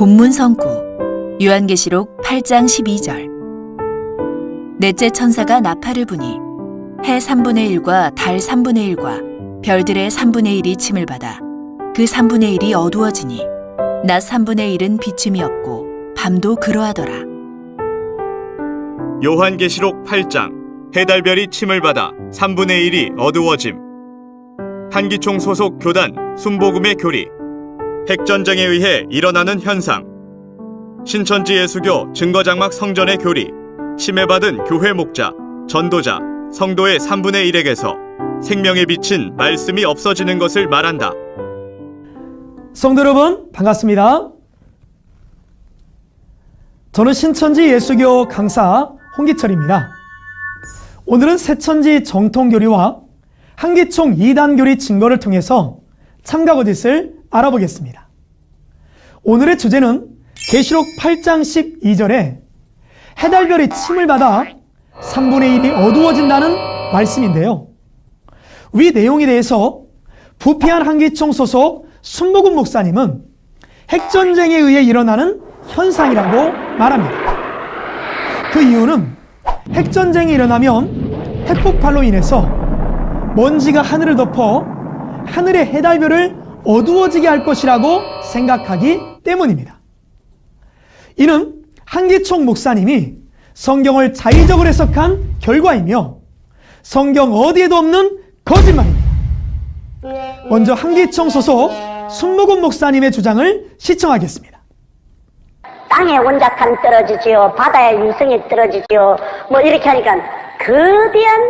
본문 성구 요한계시록 8장 12절. 넷째 천사가 나팔을 부니 해 3분의 1과 달 3분의 1과 별들의 3분의 1이 침을 받아 그 3분의 1이 어두워지니 낮 3분의 1은 비춤이 없고 밤도 그러하더라. 요한계시록 8장. 해달별이 침을 받아 3분의 1이 어두워짐. 한기총 소속 교단 순복음의 교리. 핵전쟁에 의해 일어나는 현상. 신천지 예수교 증거장막 성전의 교리. 침해받은 교회 목자, 전도자, 성도의 3분의 1에게서 생명에 비친 말씀이 없어지는 것을 말한다. 성도 여러분, 반갑습니다. 저는 신천지 예수교 강사 홍기철입니다. 오늘은 새천지 정통교리와 한기총 2단 교리 증거를 통해서 참가 거짓을 알아보겠습니다. 오늘의 주제는 계시록 8장 12절에 해달별이 침을 받아 3분의 1이 어두워진다는 말씀인데요. 위 내용에 대해서 부패한 한기총 소속 순복음 목사님은 핵전쟁에 의해 일어나는 현상이라고 말합니다. 그 이유는 핵전쟁이 일어나면 핵폭발로 인해서 먼지가 하늘을 덮어 하늘의 해달별을 어두워지게 할 것이라고 생각하기 때문입니다. 이는 한기총 목사님이 성경을 자의적으로 해석한 결과이며 성경 어디에도 없는 거짓말입니다. 먼저 한기총 소속 순복음 목사님의 주장을 시청하겠습니다. 땅에 온작함이 떨어지지요. 바다에 유성이 떨어지지요. 뭐 이렇게 하니까 거대한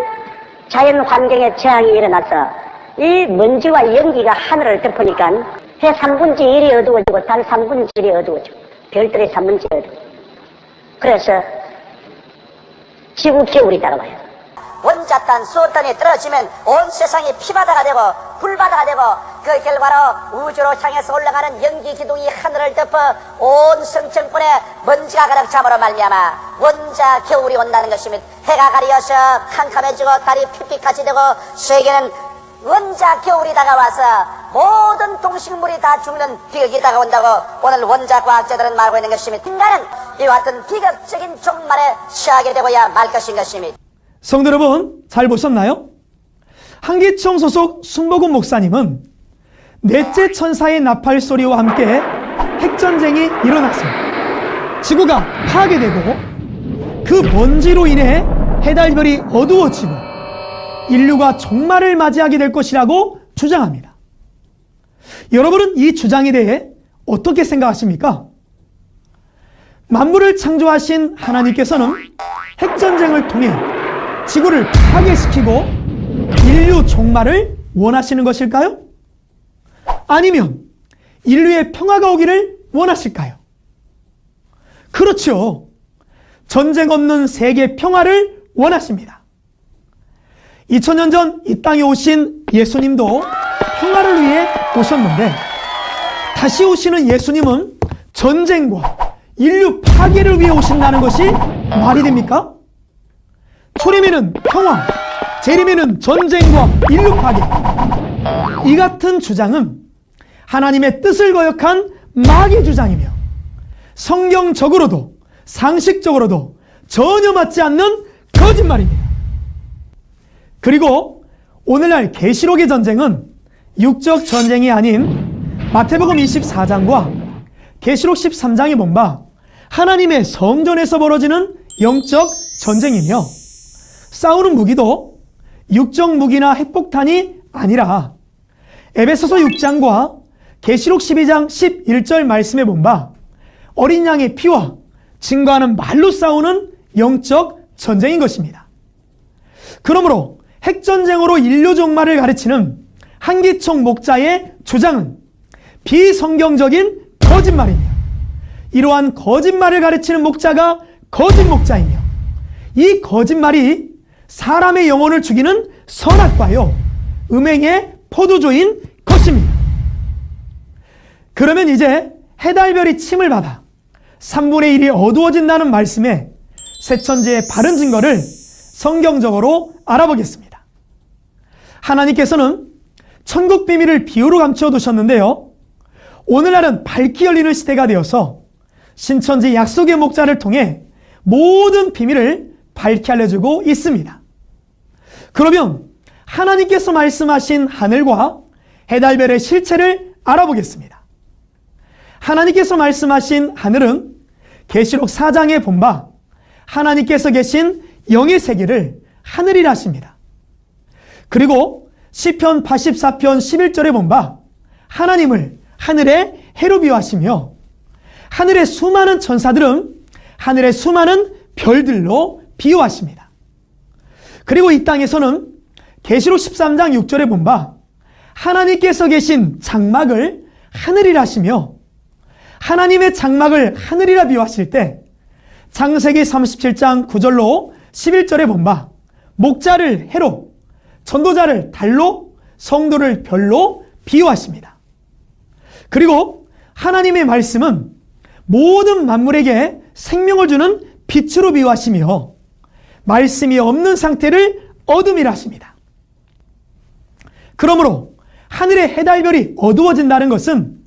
자연 환경의 재앙이 일어나서 이 먼지와 연기가 하늘을 덮으니까 해 3분의 1이 어두워지고 달 3분의 1이 어두워지고 별들의 3분의 1이 어두워지고 그래서 지구 겨울이 다가와요. 원자탄, 수소탄이 떨어지면 온 세상이 피바다가 되고 불바다가 되고 그 결과로 우주로 향해서 올라가는 연기 기둥이 하늘을 덮어 온 성층권에 먼지가 가득 참으로 말미암아 원자 겨울이 온다는 것입니다. 해가 가리어서 캄캄해지고 달이 픽픽같이 되고 세계는 원자 겨울이 다가와서 모든 동식물이 다 죽는 비극이 다가온다고 오늘 원자 과학자들은 말하고 있는 것입니다. 인간은 이와 같은 비극적인 종말에 처하게 되고야 말 것인 것입니다. 성도 여러분, 잘 보셨나요? 한기총 소속 순복음 목사님은 넷째 천사의 나팔 소리와 함께 핵전쟁이 일어났습니다. 지구가 파괴되고 그 먼지로 인해 해달별이 어두워지고 인류가 종말을 맞이하게 될 것이라고 주장합니다. 여러분은 이 주장에 대해 어떻게 생각하십니까? 만물을 창조하신 하나님께서는 핵전쟁을 통해 지구를 파괴시키고 인류 종말을 원하시는 것일까요? 아니면 인류의 평화가 오기를 원하실까요? 그렇죠. 전쟁 없는 세계 평화를 원하십니다. 2000년 전 이 땅에 오신 예수님도 평화를 위해 오셨는데 다시 오시는 예수님은 전쟁과 인류 파괴를 위해 오신다는 것이 말이 됩니까? 초림에는 평화, 재림에는 전쟁과 인류 파괴. 이 같은 주장은 하나님의 뜻을 거역한 마귀 주장이며 성경적으로도 상식적으로도 전혀 맞지 않는 거짓말입니다. 그리고 오늘날 계시록의 전쟁은 육적 전쟁이 아닌 마태복음 24장과 계시록 13장에 본 바 하나님의 성전에서 벌어지는 영적 전쟁이며 싸우는 무기도 육적 무기나 핵폭탄이 아니라 에베소서 6장과 계시록 12장 11절 말씀에 본 바 어린 양의 피와 증거하는 말로 싸우는 영적 전쟁인 것입니다. 그러므로 핵전쟁으로 인류 종말을 가르치는 한기총 목자의 주장은 비성경적인 거짓말이며 이러한 거짓말을 가르치는 목자가 거짓 목자이며 이 거짓말이 사람의 영혼을 죽이는 선악과요 음행의 포도주인 것입니다. 그러면 이제 해달별이 침을 받아 3분의 1이 어두워진다는 말씀에 새천지의 바른 증거를 성경적으로 알아보겠습니다. 하나님께서는 천국 비밀을 비유로 감추어 두셨는데요. 오늘날은 밝히 열리는 시대가 되어서 신천지 약속의 목자를 통해 모든 비밀을 밝히 알려주고 있습니다. 그러면 하나님께서 말씀하신 하늘과 해달별의 실체를 알아보겠습니다. 하나님께서 말씀하신 하늘은 계시록 4장에 본 바 하나님께서 계신 영의 세계를 하늘이라 하십니다. 그리고 시편 84편 11절에 본 바 하나님을 하늘의 해로 비유하시며 하늘의 수많은 천사들은 하늘의 수많은 별들로 비유하십니다. 그리고 이 땅에서는 계시록 13장 6절에 본 바 하나님께서 계신 장막을 하늘이라 하시며 하나님의 장막을 하늘이라 비유하실 때 창세기 37장 9절로 11절에 본 바 목자를 해로, 전도자를 달로, 성도를 별로 비유하십니다. 그리고 하나님의 말씀은 모든 만물에게 생명을 주는 빛으로 비유하시며 말씀이 없는 상태를 어둠이라 하십니다. 그러므로 하늘의 해달별이 어두워진다는 것은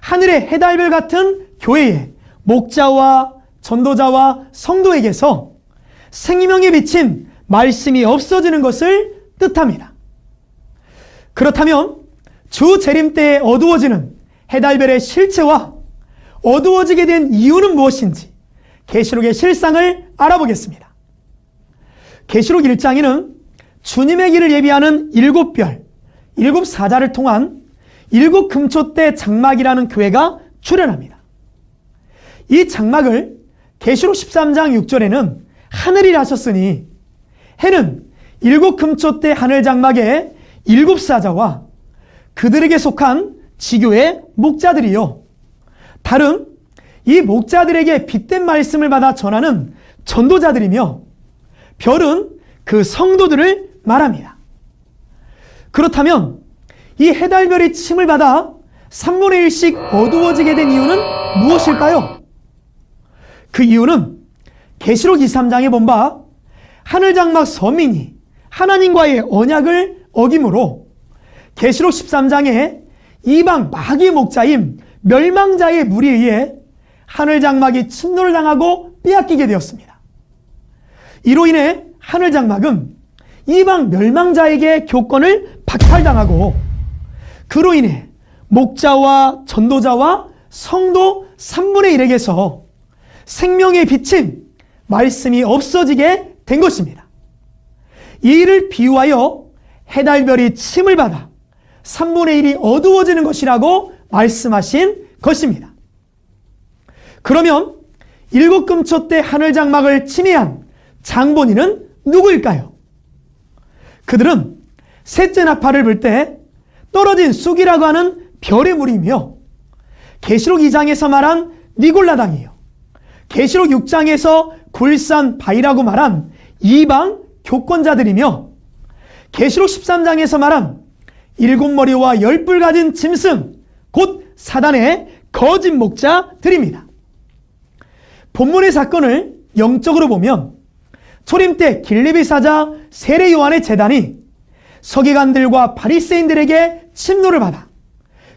하늘의 해달별 같은 교회의 목자와 전도자와 성도에게서 생명에 비친 말씀이 없어지는 것을 뜻합니다. 그렇다면 주 재림 때에 어두워지는 해달별의 실체와 어두워지게 된 이유는 무엇인지 계시록의 실상을 알아보겠습니다. 계시록 1장에는 주님의 길을 예비하는 7별, 7사자를 통한 7금초대 장막이라는 교회가 출현합니다. 이 장막을 계시록 13장 6절에는 하늘이라 하셨으니 해는 7금초대 하늘 장막의 7사자와 그들에게 속한 지교의 목자들이요, 달은 이 목자들에게 빗된 말씀을 받아 전하는 전도자들이며 별은 그 성도들을 말합니다. 그렇다면 이 해달별이 침을 받아 3분의 1씩 어두워지게 된 이유는 무엇일까요? 그 이유는 계시록 23장에 본 바 하늘장막 서민이 하나님과의 언약을 어김으로 계시록 13장에 이방 마귀 목자인 멸망자의 무리에 의해 하늘장막이 침노를 당하고 빼앗기게 되었습니다. 이로 인해 하늘장막은 이방 멸망자에게 교권을 박탈당하고 그로 인해 목자와 전도자와 성도 3분의 1에게서 생명의 빛인 말씀이 없어지게 된 것입니다. 이 일을 비유하여 해달별이 침을 받아 3분의 1이 어두워지는 것이라고 말씀하신 것입니다. 그러면 7금초대 하늘장막을 침해한 장본인은 누구일까요? 그들은 셋째 나팔을 불 때 떨어진 쑥이라고 하는 별의 무리이며 계시록 2장에서 말한 니골라당이요, 계시록 6장에서 굴산 바위라고 말한 이방 교권자들이며 계시록 13장에서 말한 7머리와 10뿔 가진 짐승 곧 사단의 거짓 목자들입니다. 본문의 사건을 영적으로 보면 초림 때 길리비 사자 세례 요한의 제단이 서기관들과 바리새인들에게 침노를 받아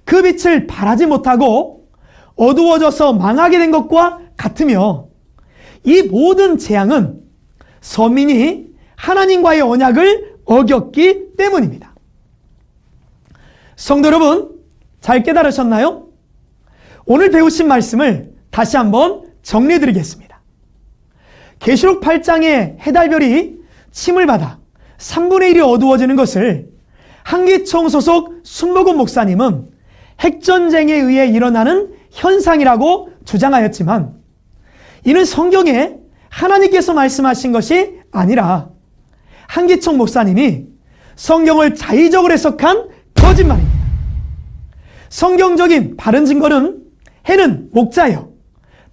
그 빛을 발하지 못하고 어두워져서 망하게 된 것과 같으며 이 모든 재앙은 서민이 하나님과의 언약을 어겼기 때문입니다. 성도 여러분, 잘 깨달으셨나요? 오늘 배우신 말씀을 다시 한번 정리해 드리겠습니다. 계시록 8장의 해달별이 침을 받아 3분의 1이 어두워지는 것을 한기총 소속 순복음 목사님은 핵전쟁에 의해 일어나는 현상이라고 주장하였지만 이는 성경에 하나님께서 말씀하신 것이 아니라 한기총 목사님이 성경을 자의적으로 해석한 거짓말입니다. 성경적인 바른 증거는 해는 목자여,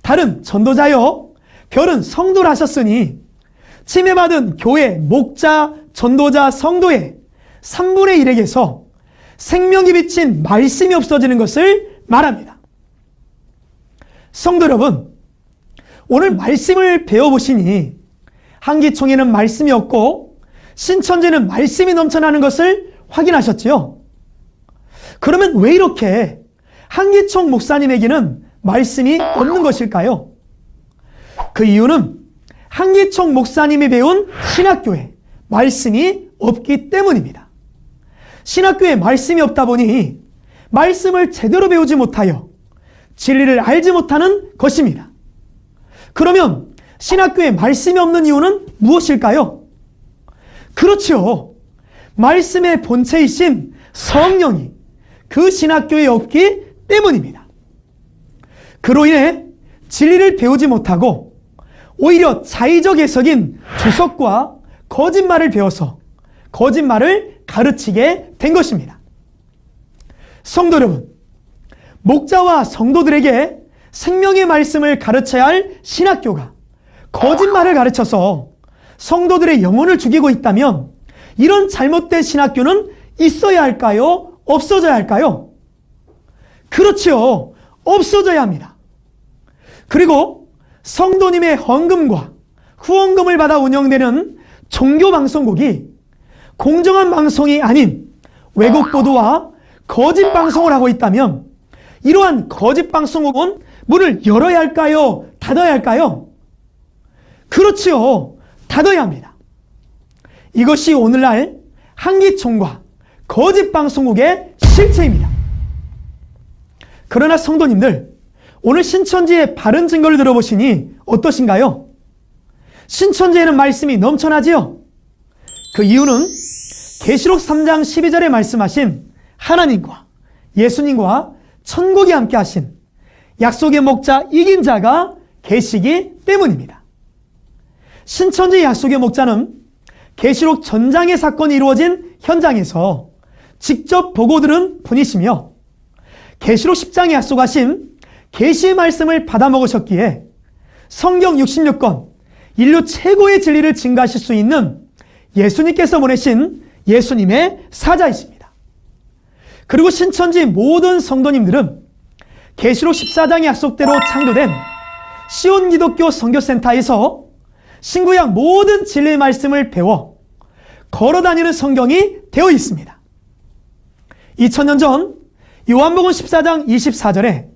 달은 전도자여, 별은 성도라 하셨으니 침해받은 교회 목자, 전도자, 성도의 3분의 1에게서 생명이 비친 말씀이 없어지는 것을 말합니다. 성도 여러분, 오늘 말씀을 배워보시니 한기총에는 말씀이 없고 신천지는 말씀이 넘쳐나는 것을 확인하셨지요? 그러면 왜 이렇게 한기총 목사님에게는 말씀이 없는 것일까요? 그 이유는 한기총 목사님이 배운 신학교에 말씀이 없기 때문입니다. 신학교에 말씀이 없다 보니 말씀을 제대로 배우지 못하여 진리를 알지 못하는 것입니다. 그러면 신학교에 말씀이 없는 이유는 무엇일까요? 그렇죠. 말씀의 본체이신 성령이 그 신학교에 없기 때문입니다. 그로 인해 진리를 배우지 못하고 오히려 자의적 해석인 주석과 거짓말을 배워서 거짓말을 가르치게 된 것입니다. 성도 여러분, 목자와 성도들에게 생명의 말씀을 가르쳐야 할 신학교가 거짓말을 가르쳐서 성도들의 영혼을 죽이고 있다면 이런 잘못된 신학교는 있어야 할까요? 없어져야 할까요? 그렇죠. 없어져야 합니다. 그리고 성도님의 헌금과 후원금을 받아 운영되는 종교방송국이 공정한 방송이 아닌 왜곡 보도와 거짓 방송을 하고 있다면 이러한 거짓 방송국은 문을 열어야 할까요? 닫아야 할까요? 그렇지요. 닫아야 합니다. 이것이 오늘날 한기총과 거짓 방송국의 실체입니다. 그러나 성도님들, 오늘 신천지의 바른 증거를 들어보시니 어떠신가요? 신천지에는 말씀이 넘쳐나지요? 그 이유는 계시록 3장 12절에 말씀하신 하나님과 예수님과 천국이 함께 하신 약속의 목자 이긴 자가 계시기 때문입니다. 신천지 약속의 목자는 계시록 전장의 사건이 이루어진 현장에서 직접 보고 들은 분이시며 계시록 10장에 약속하신 계시의 말씀을 받아 먹으셨기에 성경 66권 인류 최고의 진리를 증가하실 수 있는 예수님께서 보내신 예수님의 사자이십니다. 그리고 신천지 모든 성도님들은 계시록 14장의 약속대로 창조된 시온 기독교 선교센터에서 신구약 모든 진리의 말씀을 배워 걸어다니는 성경이 되어 있습니다. 2000년 전 요한복음 14장 24절에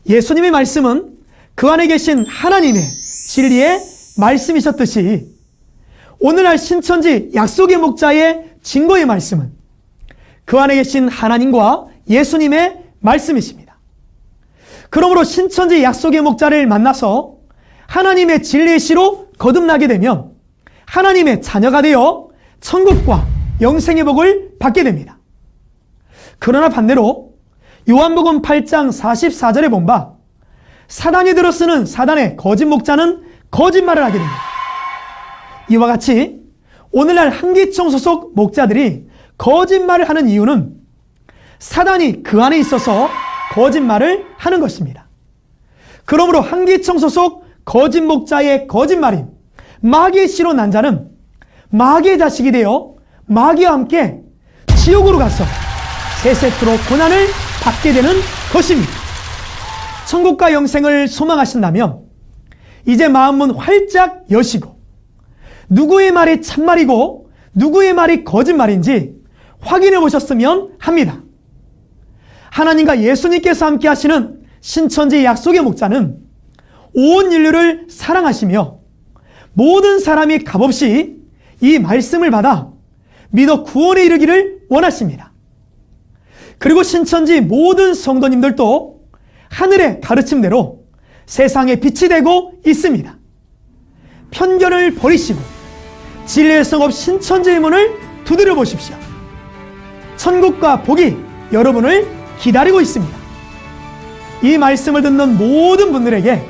예수님의 말씀은 그 안에 계신 하나님의 진리의 말씀이셨듯이 오늘날 신천지 약속의 목자의 증거의 말씀은 그 안에 계신 하나님과 예수님의 말씀이십니다. 그러므로 신천지 약속의 목자를 만나서 하나님의 진리의 씨로 거듭나게 되면 하나님의 자녀가 되어 천국과 영생의 복을 받게 됩니다. 그러나 반대로 요한복음 8장 44절에 본 바 사단이 들어쓰는 사단의 거짓 목자는 거짓말을 하게 됩니다. 이와 같이 오늘날 한기총 소속 목자들이 거짓말을 하는 이유는 사단이 그 안에 있어서 거짓말을 하는 것입니다. 그러므로 한기총 소속 거짓 목자의 거짓말인 마귀의 씨로 난 자는 마귀의 자식이 되어 마귀와 함께 지옥으로 가서 세세토록 고난을 받게 되는 것입니다. 천국과 영생을 소망하신다면 이제 마음문 활짝 여시고 누구의 말이 참말이고 누구의 말이 거짓말인지 확인해 보셨으면 합니다. 하나님과 예수님께서 함께 하시는 신천지 약속의 목자는 온 인류를 사랑하시며 모든 사람이 값없이 이 말씀을 받아 믿어 구원에 이르기를 원하십니다. 그리고 신천지 모든 성도님들도 하늘의 가르침대로 세상에 빛이 되고 있습니다. 편견을 버리시고 진리의 성읍 신천지의 문을 두드려 보십시오. 천국과 복이 여러분을 기다리고 있습니다. 이 말씀을 듣는 모든 분들에게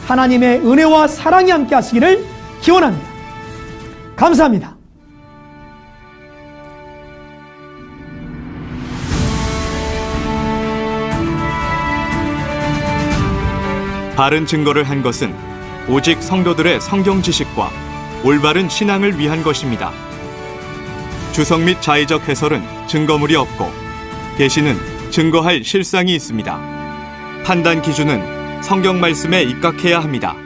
하나님의 은혜와 사랑이 함께 하시기를 기원합니다. 감사합니다. 바른 증거를 한 것은 오직 성도들의 성경 지식과 올바른 신앙을 위한 것입니다. 주석 및 자의적 해설은 증거물이 없고 계시는 증거할 실상이 있습니다. 판단 기준은 성경 말씀에 입각해야 합니다.